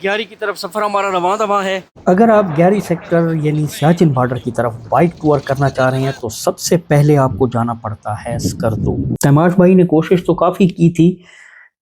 ग्यारी की तरफ सफ़र हमारा रवां दवा है। अगर आप ग्यारी सेक्टर यानी सियाचिन बॉर्डर की तरफ बाइक टूर करना चाह रहे हैं तो सबसे पहले आपको जाना पड़ता है स्कर्दू। तैमाश भाई ने कोशिश तो काफ़ी की थी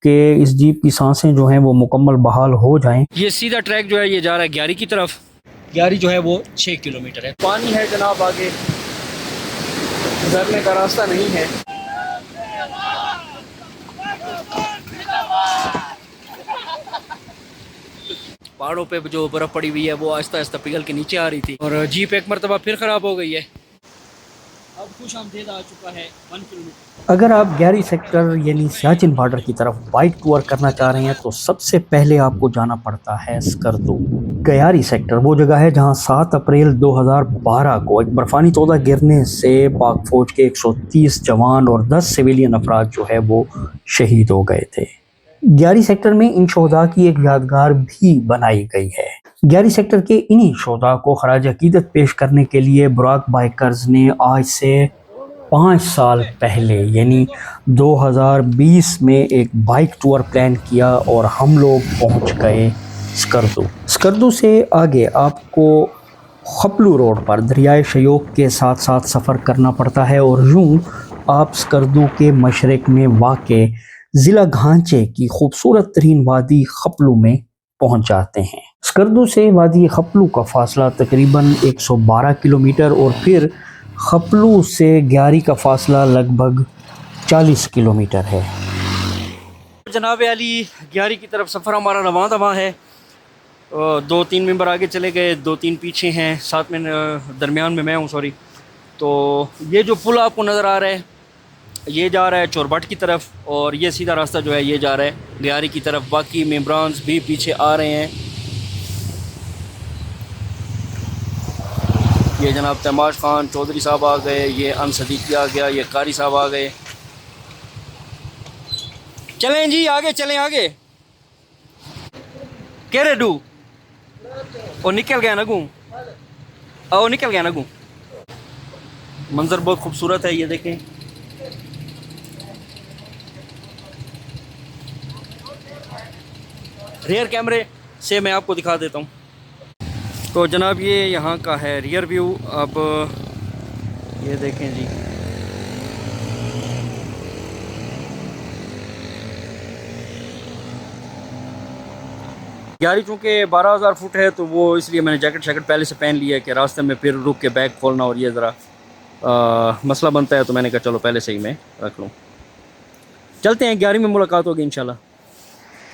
कि इस जीप की सांसें जो हैं वो मुकम्मल बहाल हो जाएं। ये सीधा ट्रैक जो है ये जा रहा है ग्यारी की तरफ। ग्यारी जो है वो 6 किलोमीटर है। पानी है जनाब, आगे गुजरने का रास्ता नहीं है। पहाड़ों पे जो बर्फ़ पड़ी हुई है वो आहिस्ता आहिस्ता पिघल के नीचे आ रही थी और जीप एक मरतबा फिर ख़राब हो गई है। अब खुश आमदेद आ चुका है 1 किलोमीटर। अगर आप ग्यारी सेक्टर यानी सियाचिन बॉर्डर की तरफ बाइक टूर करना चाह रहे हैं तो सबसे पहले आपको जाना पड़ता है स्कर्दू। ग्यारी सेक्टर वो जगह है जहां 7 अप्रैल 2012 को एक बर्फानी तोदा गिरने से पाक फौज के 130 जवान और 10 सिविलियन अफराद जो है वो शहीद हो गए थे। ग्यारी सेक्टर में इन शोधा की एक यादगार भी बनाई गई है। ग्यारी सेक्टर के इन्हीं शोधा को खराज अकीदत पेश करने के लिए बुराक बाइकर्स ने आज से 5 साल पहले यानी 2020 में एक बाइक टूर प्लान किया और हम लोग पहुंच गए स्कर्दू। स्कर्दू से आगे आपको खपलू रोड पर दरियाए शयोक के साथ साथ सफ़र करना पड़ता है और यूं आप स्कर्दू के मशरक़ में वाक़े ज़िला घांचे की खूबसूरत तरीन वादी खपलू में पहुंच जाते हैं। स्कर्दू से वादी खपलू का फासला तकरीबन 112 किलोमीटर और फिर खपलू से ग्यारी का फासला लगभग 40 किलोमीटर है। जनाब अली, ग्यारी की तरफ सफ़र हमारा रवां दवा है। 2-3 मेंबर आगे चले गए, 2-3 पीछे हैं, साथ में दरमियान में मैं हूँ, सॉरी। तो ये जो पुल आपको नज़र आ रहा है ये जा रहा है चोरबट की तरफ और ये सीधा रास्ता जो है ये जा रहा है ग्यारी की तरफ। बाकी मेंबरान्स भी पीछे आ रहे हैं। ये जनाब तैमाश खान चौधरी साहब आ गए, ये अनसदीकी आ गया, ये कारी साहब आ गए। चलें जी, आगे चलें, आगे कह रहे डू और निकल गया नगू, ओ निकल गया नगू। मंजर बहुत खूबसूरत है, ये देखें। रियर कैमरे से मैं आपको दिखा देता हूँ। तो जनाब ये यहाँ का है रियर व्यू। अब ये देखें जी, ग्यारी चूँकि 12,000 फुट है तो वो इसलिए मैंने जैकेट पहले से पहन लिया है कि रास्ते में फिर रुक के बैग खोलना और ये ज़रा मसला बनता है, तो मैंने कहा चलो पहले से ही मैं रख लूँ। चलते हैं, ग्यारी में मुलाकात होगी इंशाल्लाह।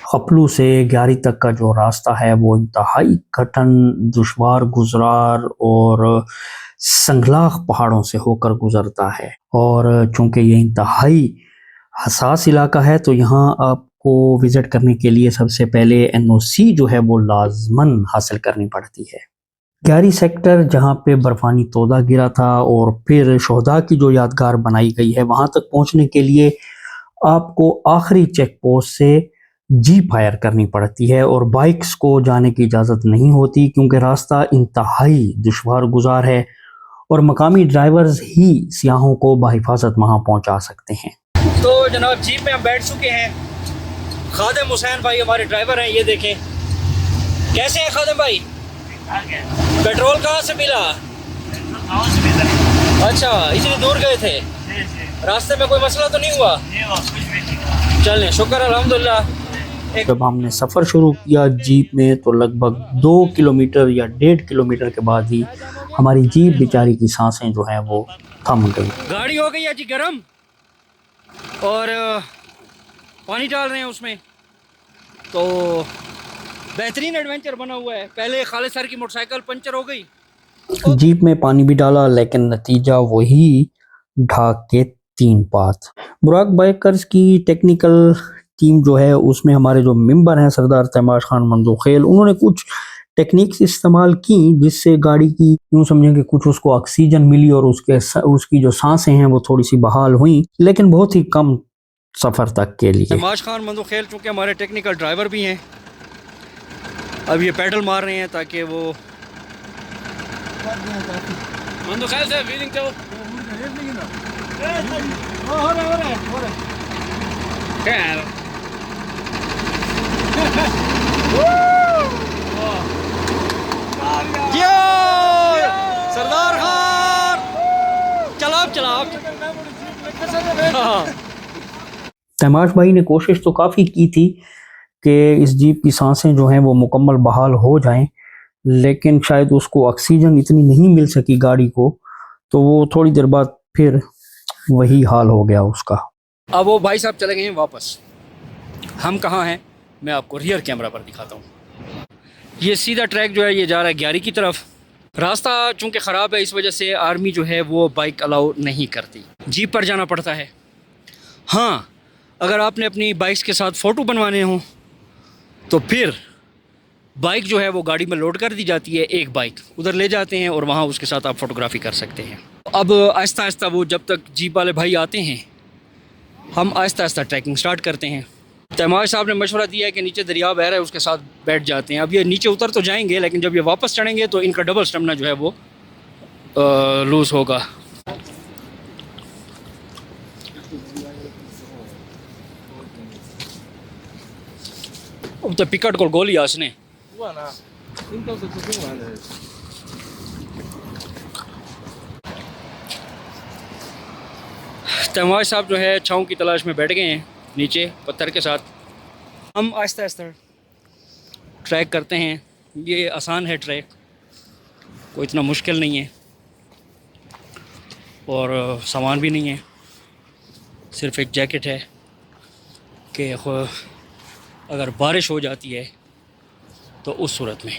खपलू से ग्यारी तक का जो रास्ता है वो इंतहाई कठिन, दुश्वार, गुजरार और संगलाख पहाड़ों से होकर गुजरता है और चूंकि ये इंतहाई हसास इलाका है तो यहाँ आपको विज़िट करने के लिए सबसे पहले एनओसी जो है वो लाजमन हासिल करनी पड़ती है। ग्यारी सेक्टर जहाँ पे बर्फानी तोदा गिरा था और फिर शोहदा की जो यादगार बनाई गई है वहाँ तक पहुँचने के लिए आपको आखिरी चेक पोस्ट से जीप हायर करनी पड़ती है और बाइक्स को जाने की इजाज़त नहीं होती क्योंकि रास्ता इंतहाई दुश्वार गुजार है और मकामी ड्राइवर्स ही सियाहों को बाहिफाजत वहाँ पहुँचा सकते हैं। तो जनाब जीप में हम बैठ चुके हैं। खादिम हुसैन भाई हमारे ड्राइवर हैं, ये देखें। कैसे हैं खादिम भाई? पेट्रोल कहाँ से मिला? अच्छा, इतनी दूर गए थे, रास्ते में कोई मसला तो नहीं हुआ? चलें, शुक्र अल्हम्दुलिल्लाह। जब हमने सफ़र शुरू किया जीप में तो लगभग 2 किलोमीटर या 1.5 किलोमीटर के बाद ही हमारी जीप बेचारी की सांसें जो हैं वो थम गई। गाड़ी हो गई है जी गर्म और पानी डाल रहे हैं उसमें, तो बेहतरीन एडवेंचर बना हुआ है। पहले खालिद सर की मोटरसाइकिल पंचर हो गई, जीप में पानी भी डाला लेकिन नतीजा वही, ढाक के 3 पात। बुराक बाइकर्स की टेक्निकल टीम जो है उसमें हमारे जो मेंबर हैं सरदार तैमाश खान मंदोखेल, उन्होंने कुछ टेक्निक्स इस्तेमाल की जिससे गाड़ी की यूँ समझें कि कुछ उसको ऑक्सीजन मिली और उसकी जो सांसें हैं वो थोड़ी सी बहाल हुई, लेकिन बहुत ही कम सफ़र तक के लिए। तैमाश खान मंदोखेल चूँकि हमारे टेक्निकल ड्राइवर भी हैं, अब ये पैडल मार रहे हैं ताकि वो मंदोखेल से फीलिंग चलो क्या तैमाश भाई ने कोशिश तो काफ़ी की थी कि इस जीप की सांसें जो हैं वो मुकम्मल बहाल हो जाएं, लेकिन शायद उसको ऑक्सीजन इतनी नहीं मिल सकी गाड़ी को, तो वो थोड़ी देर बाद फिर वही हाल हो गया उसका। अब वो भाई साहब चले गए हैं वापस। हम कहाँ हैं मैं आपको रियर कैमरा पर दिखाता हूँ। ये सीधा ट्रैक जो है ये जा रहा है ग्यारी की तरफ। रास्ता चूँकि ख़राब है इस वजह से आर्मी जो है वो बाइक अलाउ नहीं करती, जीप पर जाना पड़ता है। हाँ, अगर आपने अपनी बाइक्स के साथ फ़ोटो बनवाने हों तो फिर बाइक जो है वो गाड़ी में लोड कर दी जाती है, एक बाइक उधर ले जाते हैं और वहाँ उसके साथ आप फ़ोटोग्राफी कर सकते हैं। अब आहिस्ता आहिस्ता वो जब तक जीप वाले भाई आते हैं हम आहिस्ता आहिस्ता ट्रैकिंग स्टार्ट करते हैं। तैमाश साहब ने मशवरा दिया है कि नीचे दरिया बह रहा है उसके साथ बैठ जाते हैं। अब ये नीचे उतर तो जाएंगे लेकिन जब ये वापस चढ़ेंगे तो इनका डबल स्टेमिना जो है वो लूज़ होगा। अब तो पिकट को गोली आसने तैमाश साहब जो है छाँव की तलाश में बैठ गए हैं नीचे पत्थर के साथ। हम आहिस्ता आहिस्ता ट्रैक करते हैं। ये आसान है ट्रैक, कोई इतना मुश्किल नहीं है और सामान भी नहीं है, सिर्फ एक जैकेट है कि अगर बारिश हो जाती है तो उस सूरत में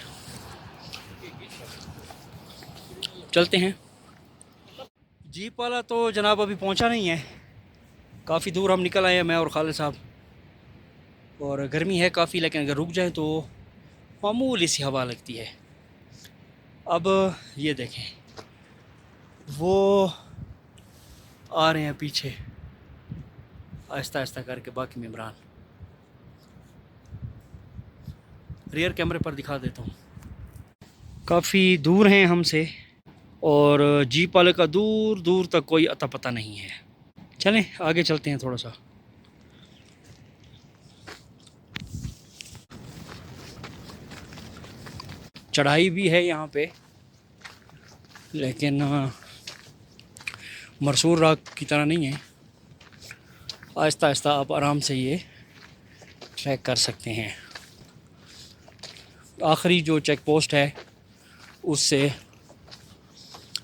चलते हैं। जीप वाला तो जनाब अभी पहुंचा नहीं है, काफ़ी दूर हम निकल आए हैं मैं और खालिद साहब, और गर्मी है काफ़ी, लेकिन अगर रुक जाए तो मामूली सी हवा लगती है। अब ये देखें वो आ रहे हैं पीछे आहिस्ता आहिस्ता करके बाकी मेंबरान। रियर कैमरे पर दिखा देता हूँ, काफ़ी दूर हैं हमसे और जीप वाले का दूर दूर तक कोई अता पता नहीं है। चलें आगे चलते हैं थोड़ा सा। चढ़ाई भी है यहाँ पे, लेकिन मरसूल राग की तरह नहीं है। आहिस्ता आहिस्ता आप आराम से ये ट्रैक कर सकते हैं। आखिरी जो चेक पोस्ट है उससे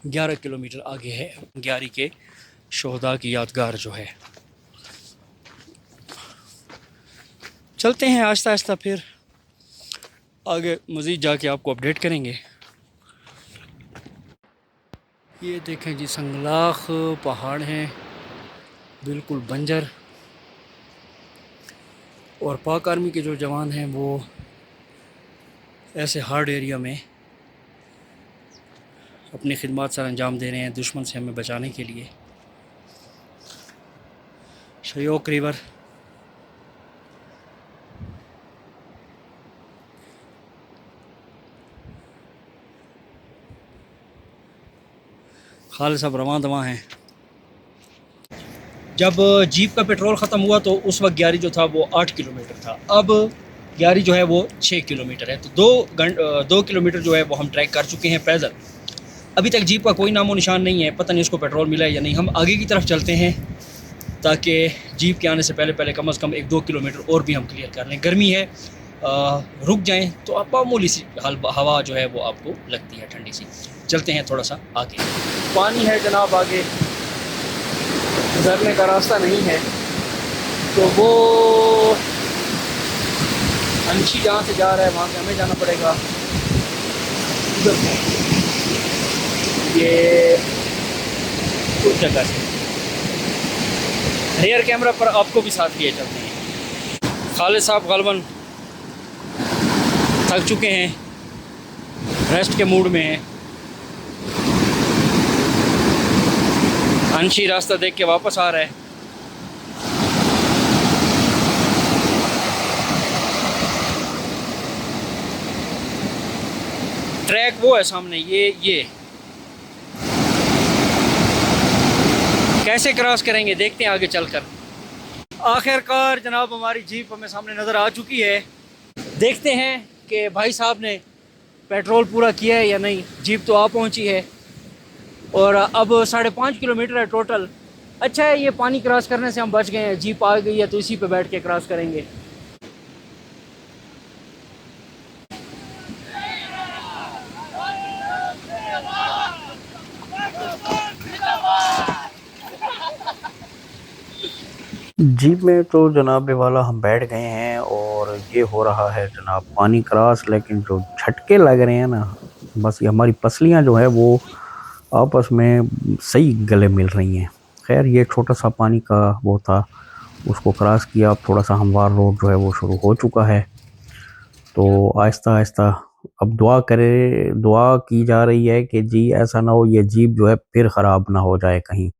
11 किलोमीटर आगे है ग्यारी के शोहदा की यादगार जो है। चलते हैं आहिस्ता आहिस्ता, फिर आगे मज़ीद जाके आपको अपडेट करेंगे। ये देखें जी संगलाख पहाड़ हैं बिल्कुल बंजर, और पाक आर्मी के जो जवान हैं वो ऐसे हार्ड एरिया में अपनी खिदमत सर अंजाम दे रहे हैं दुश्मन से हमें बचाने के लिए। शयोक रिवर खालिद साहब रवां दवा हैं। जब जीप का पेट्रोल ख़त्म हुआ तो उस वक्त ग्यारी जो था वो 8 किलोमीटर था, अब ग्यारी जो है वो 6 किलोमीटर है, तो 2 किलोमीटर जो है वो हम ट्रैक कर चुके हैं पैदल। अभी तक जीप का कोई नामो निशान नहीं है, पता नहीं उसको पेट्रोल मिला है या नहीं। हम आगे की तरफ चलते हैं ताकि जीप के आने से पहले पहले कम से कम 1-2 किलोमीटर और भी हम क्लियर कर लें। गर्मी है, रुक जाएं तो आप मामूली सी हवा जो है वो आपको लगती है ठंडी सी। चलते हैं थोड़ा सा आगे, पानी है जनाब आगे, गुजरने का रास्ता नहीं है, तो वो अंशी जहाँ से जा रहा है वहाँ से हमें जाना पड़ेगा उधर से, ये उस जगह से। रियर कैमरा पर आपको भी साथ लिए चलते हैं। खालिद साहब गालबन थक चुके हैं, रेस्ट के मूड में हैं। अंशी रास्ता देख के वापस आ रहा है। ट्रैक वो है सामने, ये कैसे क्रॉस करेंगे देखते हैं आगे चलकर। आखिरकार जनाब हमारी जीप हमें सामने नज़र आ चुकी है। देखते हैं कि भाई साहब ने पेट्रोल पूरा किया है या नहीं। जीप तो आ पहुंची है और अब 5.5 किलोमीटर है टोटल, अच्छा है ये पानी क्रॉस करने से हम बच गए हैं, जीप आ गई है तो इसी पे बैठ के क्रॉस करेंगे। जीप में तो जनाब वाला हम बैठ गए हैं और ये हो रहा है जनाब पानी क्रॉस, लेकिन जो झटके लग रहे हैं ना, बस ये हमारी पसलियां जो है वो आपस में सही गले मिल रही हैं। खैर ये छोटा सा पानी का वो था, उसको क्रॉस किया। अब थोड़ा सा हमवार रोड जो है वो शुरू हो चुका है, तो आहिस्ता आहिस्ता अब दुआ की जा रही है कि जी ऐसा ना हो ये जीप जो है फिर ख़राब ना हो जाए कहीं।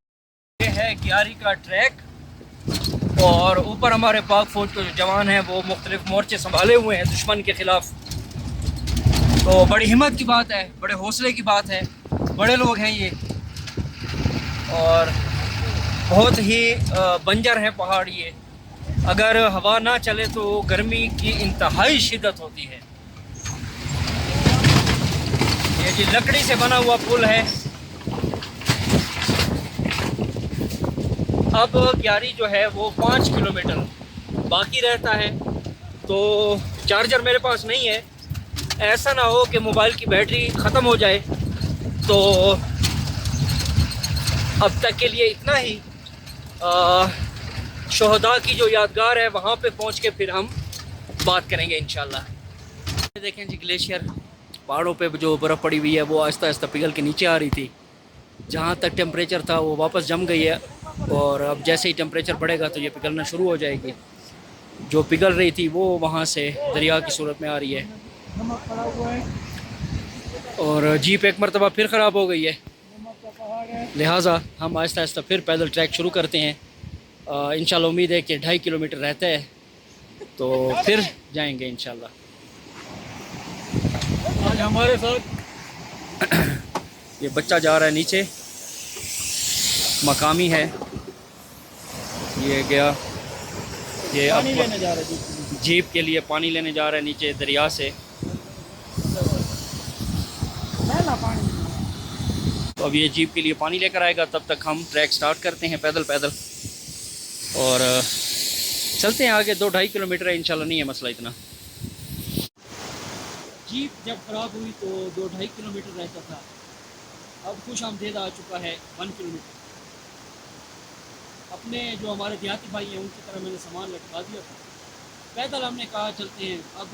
ये है ग्यारी का ट्रैक और ऊपर हमारे पाक फौज के जो जवान हैं वो मुख्तलिफ मोर्चे संभाले हुए हैं दुश्मन के ख़िलाफ़। तो बड़ी हिम्मत की बात है, बड़े हौसले की बात है, बड़े लोग हैं ये और बहुत ही बंजर है पहाड़ ये। अगर हवा ना चले तो गर्मी की इंतहाई शिद्दत होती है। ये जी लकड़ी से बना हुआ पुल है। अब ग्यारी जो है वो 5 किलोमीटर बाकी रहता है, तो चार्जर मेरे पास नहीं है। ऐसा ना हो कि मोबाइल की बैटरी ख़त्म हो जाए, तो अब तक के लिए इतना ही। शोहदा की जो यादगार है वहाँ पे पहुँच के फिर हम बात करेंगे इंशाल्लाह। देखें जी ग्लेशियर, पहाड़ों पे जो बर्फ़ पड़ी हुई है वो आहिस्ता आहिस्ता पिघल के नीचे आ रही थी। जहाँ तक टेम्परेचर था वो वापस जम गई है और अब जैसे ही टेम्परेचर बढ़ेगा तो ये पिघलना शुरू हो जाएगी। जो पिघल रही थी वो वहाँ से दरिया की सूरत में आ रही है और जीप एक मरतबा फिर ख़राब हो गई है। लिहाजा हम आहिस्ता आहिस्ता फिर पैदल ट्रैक शुरू करते हैं। इंशाल्लाह उम्मीद है कि 2.5 किलोमीटर रहता है तो फिर जाएंगे इंशाल्लाह। आज हमारे साथ ये बच्चा जा रहा है नीचे, मकामी है ये गया, ये पानी लेने जा रहा है, जीप के लिए पानी लेने जा रहा है नीचे दरिया से। तो अब ये जीप के लिए पानी लेकर आएगा, तब तक हम ट्रैक स्टार्ट करते हैं पैदल पैदल और चलते हैं आगे। 2-2.5 किलोमीटर है, इंशाल्लाह नहीं है मसला इतना। जीप जब ख़राब हुई तो 2-2.5 किलोमीटर रहता था, अब कुछ आमदेद आ चुका है 1 किलोमीटर। अपने जो हमारे देहाती भाई हैं उनकी तरह मैंने सामान लटका दिया था, पैदल हमने कहा चलते हैं। अब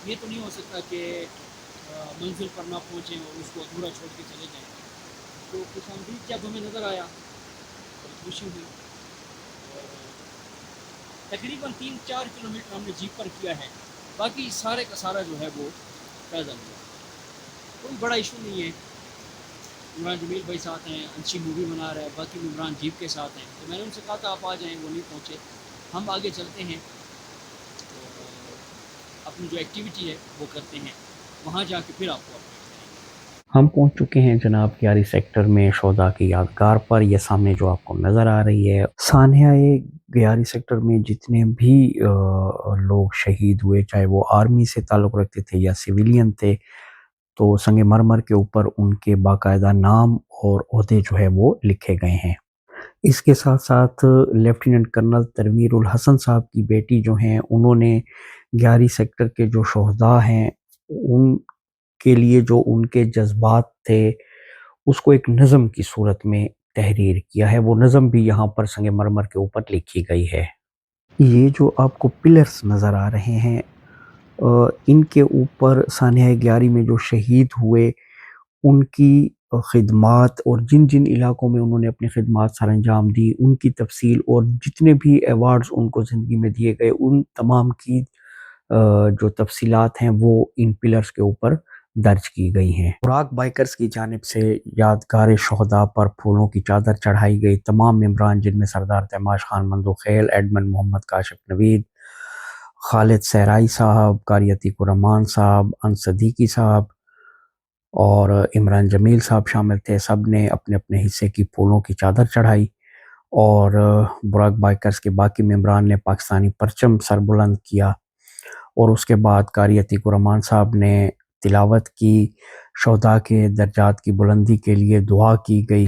ये तो नहीं हो सकता कि मंजिल पर ना पहुँचें और उसको अधूरा छोड़ के चले जाएँ। तो कुछ आमदीद जब हमें नज़र आया तो खुशी हुई। तकरीबन 3-4 किलोमीटर हमने जीप पर किया है, बाकी सारे का सारा जो है वो पैदल हुआ। कोई बड़ा इशू नहीं है। इमरान जमील भाई साथ हैं, अच्छी मूवी बना रहा है, बाकी इमरान जीप के साथ हैं। तो मैंने उनसे कहा था आप आ जाएं, वो नहीं पहुँचे। हम आगे चलते हैं तो अपनी जो एक्टिविटी है वो करते हैं, वहाँ जाके फिर आपको अपडेट करेंगे। हम पहुंच चुके हैं जनाब ग्यारी सेक्टर में शोहदा की यादगार पर। ये सामने जो आपको नज़र आ रही है सानिया ग्यारी सेक्टर में जितने भी लोग शहीद हुए, चाहे वो आर्मी से ताल्लुक़ रखते थे या सिविलियन थे, तो संगे मरमर के ऊपर उनके बाकायदा नाम और ओहदे जो है वो लिखे गए हैं। इसके साथ साथ लेफ्टिनेंट कर्नल तनवीर उल हसन साहब की बेटी जो हैं, उन्होंने ग्यारी सेक्टर के जो शोहदा हैं उनके लिए जो उनके जज्बात थे उसको एक नज़म की सूरत में तहरीर किया है। वो नज़म भी यहाँ पर संगे मरमर के ऊपर लिखी गई है। ये जो आपको पिलर्स नज़र आ रहे हैं, इनके ऊपर सानिया ग्यारी में जो शहीद हुए उनकी खिदमात और जिन जिन इलाकों में उन्होंने अपनी खिदमात सरअंजाम दी, उनकी तफसील और जितने भी अवार्ड्स उनको ज़िंदगी में दिए गए, उन तमाम की जो तफसीलात हैं वो इन पिलर्स के ऊपर दर्ज की गई हैं। बुराक बाइकर्स की जानिब से यादगार शोहदा पर फूलों की चादर चढ़ाई गई। तमाम मेंबरान जिनमें सरदार तैमाश खान मंदोखेल, एडमंड मोहम्मद काशिफ नवीद, खालिद सहराई साहब, कारी अतीक उर रहमान साहब, अनस सदीकी साहब और इमरान जमील साहब शामिल थे। सब ने अपने अपने हिस्से की फूलों की चादर चढ़ाई और बुराक बाइकर्स के बाकी मेंबरान ने पाकिस्तानी परचम सरबुलंद किया और उसके बाद कारी अतीक उर रहमान साहब ने तिलावत की। शोहदा के दर्जात की बुलंदी के लिए दुआ की गई।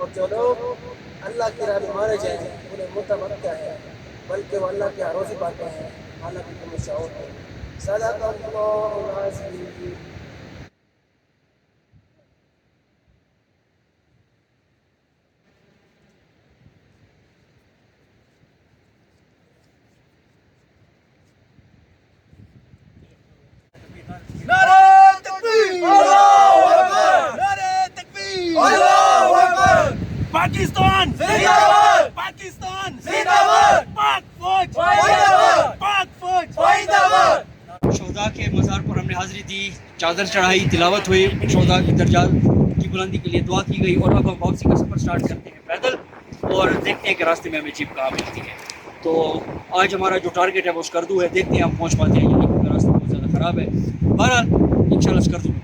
और जो लोग अल्लाह की राह में मारे जाएंगे उन्हें मुतमद क्या है, बल्कि वो अल्लाह की आरोज़ी पाते हैं, हालांकि तुम्हें शऊर है। सदक़ल्लाहुल अज़ीज़। पाकिस्तान जिंदाबाद, पाकिस्तान जिंदाबाद, पाक फौज जिंदाबाद, पाक फौज जिंदाबाद। शोहदा के मज़ार पर हमने हाज़िरी दी, चादर चढ़ाई, तिलावत हुई, शोहदा की दर्जात की बुलंदी के लिए दुआ की गई। और अब हम वापसी का सफ़र स्टार्ट करते हैं पैदल और देखते हैं कि रास्ते में हमें जीप कहाँ मिलती है। तो आज हमारा जो टारगेट है वो स्कर्दू है, देखते हैं हम पहुँच पाते हैं या नहीं, क्योंकि रास्ता बहुत ज़्यादा ख़राब है। बहरहाल इंशाल्लाह स्कर्दू में